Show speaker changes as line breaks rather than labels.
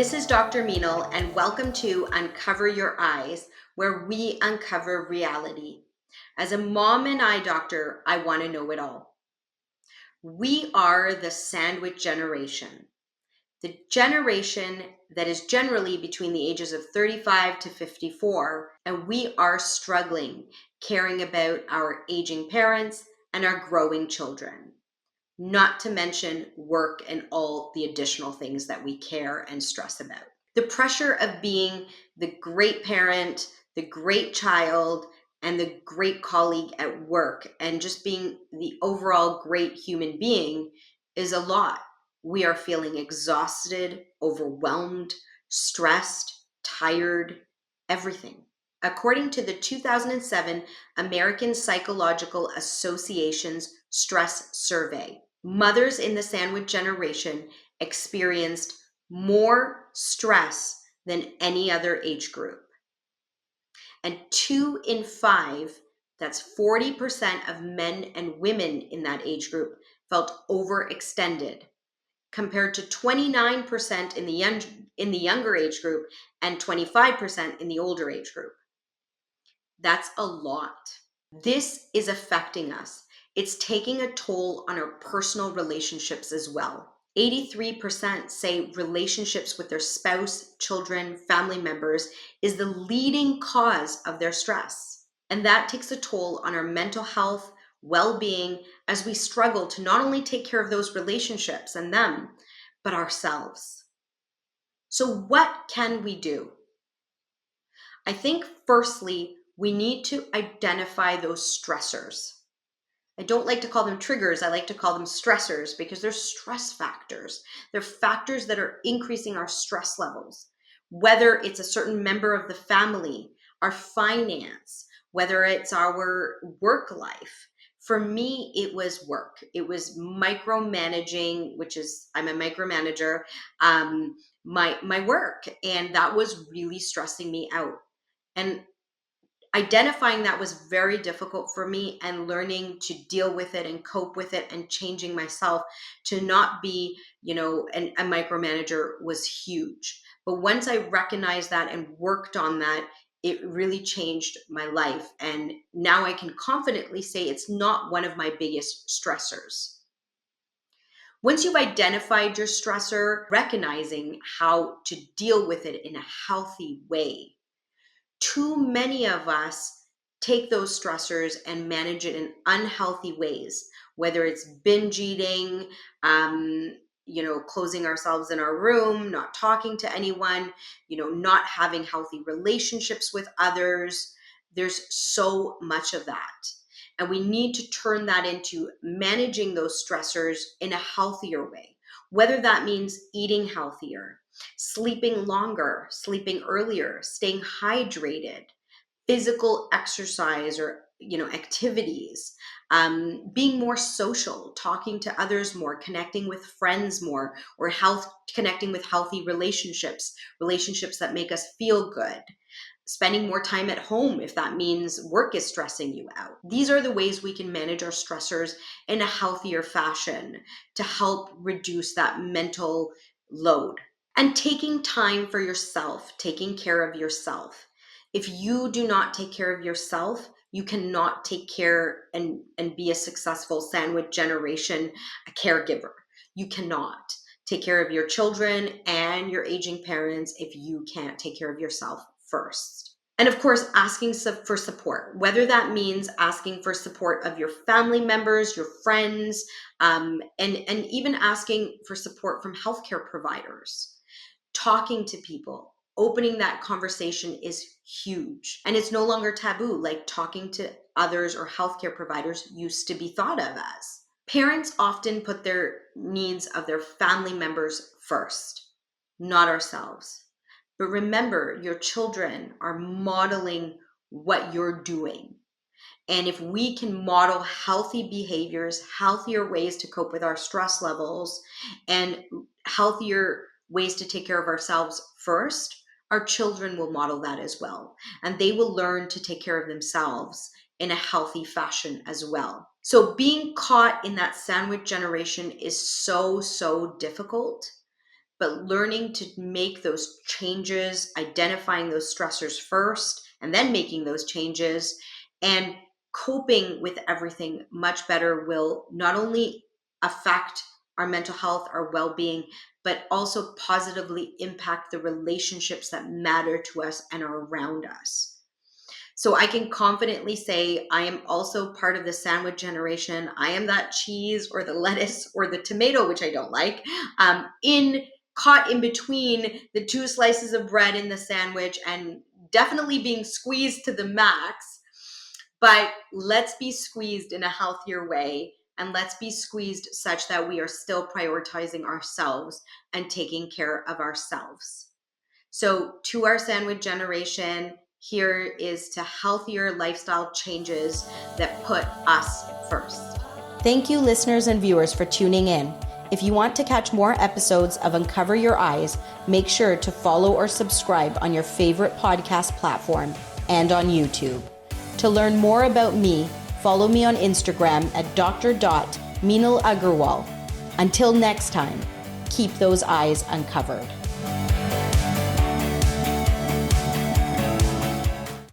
This is Dr. Meenal, and welcome to Uncover Your Eyes, where we uncover reality. As a mom and eye doctor, I want to know it all. We are the sandwich generation, the generation that is generally between the ages of 35 to 54, and we are struggling caring about our aging parents and our growing children. Not to mention work and all the additional things that we care and stress about. The pressure of being the great parent, the great child, and the great colleague at work, and just being the overall great human being is a lot. We are feeling exhausted, overwhelmed, stressed, tired, everything. According to the 2007 American Psychological Association's stress survey, mothers in the sandwich generation experienced more stress than any other age group. And 2 in 5, that's 40% of men and women in that age group, felt overextended, compared to 29% in the younger age group and 25% in the older age group. That's a lot. This is affecting us. It's taking a toll on our personal relationships as well. 83% say relationships with their spouse, children, family members is the leading cause of their stress. And that takes a toll on our mental health, well-being, as we struggle to not only take care of those relationships and them, but ourselves. So what can we do? I think firstly, we need to identify those stressors. I don't like to call them triggers. I like to call them stressors because they're stress factors. They're factors that are increasing our stress levels, whether it's a certain member of the family, our finance, whether it's our work life. For me, it was work. It was micromanaging, which is, I'm a micromanager, my work. And that was really stressing me out. And identifying that was very difficult for me, and learning to deal with it and cope with it and changing myself to not be, a micromanager was huge. But once I recognized that and worked on that, it really changed my life. And now I can confidently say it's not one of my biggest stressors. Once you've identified your stressor, recognizing how to deal with it in a healthy way. Too many of us take those stressors and manage it in unhealthy ways, whether it's binge eating, closing ourselves in our room, not talking to anyone, not having healthy relationships with others. There's so much of that. And we need to turn that into managing those stressors in a healthier way, whether that means eating healthier, sleeping longer, sleeping earlier, staying hydrated, physical exercise or activities, being more social, talking to others more, connecting with friends more, or connecting with healthy relationships that make us feel good. Spending more time at home if that means work is stressing you out. These are the ways we can manage our stressors in a healthier fashion to help reduce that mental load. And taking time for yourself, taking care of yourself. If you do not take care of yourself, you cannot take care and be a successful sandwich generation, a caregiver. You cannot take care of your children and your aging parents if you can't take care of yourself first. And of course, asking for support, whether that means asking for support of your family members, your friends, and even asking for support from healthcare providers. Talking to people, opening that conversation is huge. And it's no longer taboo, like talking to others or healthcare providers used to be thought of as. Parents often put their needs of their family members first, not ourselves. But remember, your children are modeling what you're doing. And if we can model healthy behaviors, healthier ways to cope with our stress levels, and healthier ways to take care of ourselves first, our children will model that as well. And they will learn to take care of themselves in a healthy fashion as well. So being caught in that sandwich generation is so, so difficult. but learning to make those changes, identifying those stressors first, and then making those changes, and coping with everything much better will not only affect our mental health, our well-being, but also positively impact the relationships that matter to us and are around us. So I can confidently say I am also part of the sandwich generation. I am that cheese or the lettuce or the tomato, which I don't like, caught in between the two slices of bread in the sandwich and definitely being squeezed to the max. But let's be squeezed in a healthier way, and let's be squeezed such that we are still prioritizing ourselves and taking care of ourselves. So to our sandwich generation, here is to healthier lifestyle changes that put us first. Thank you, listeners and viewers, for tuning in. If you want to catch more episodes of Uncover Your Eyes, make sure to follow or subscribe on your favorite podcast platform and on YouTube. To learn more about me, follow me on Instagram at dr.Meenal Agarwal. Until next time, keep those eyes uncovered.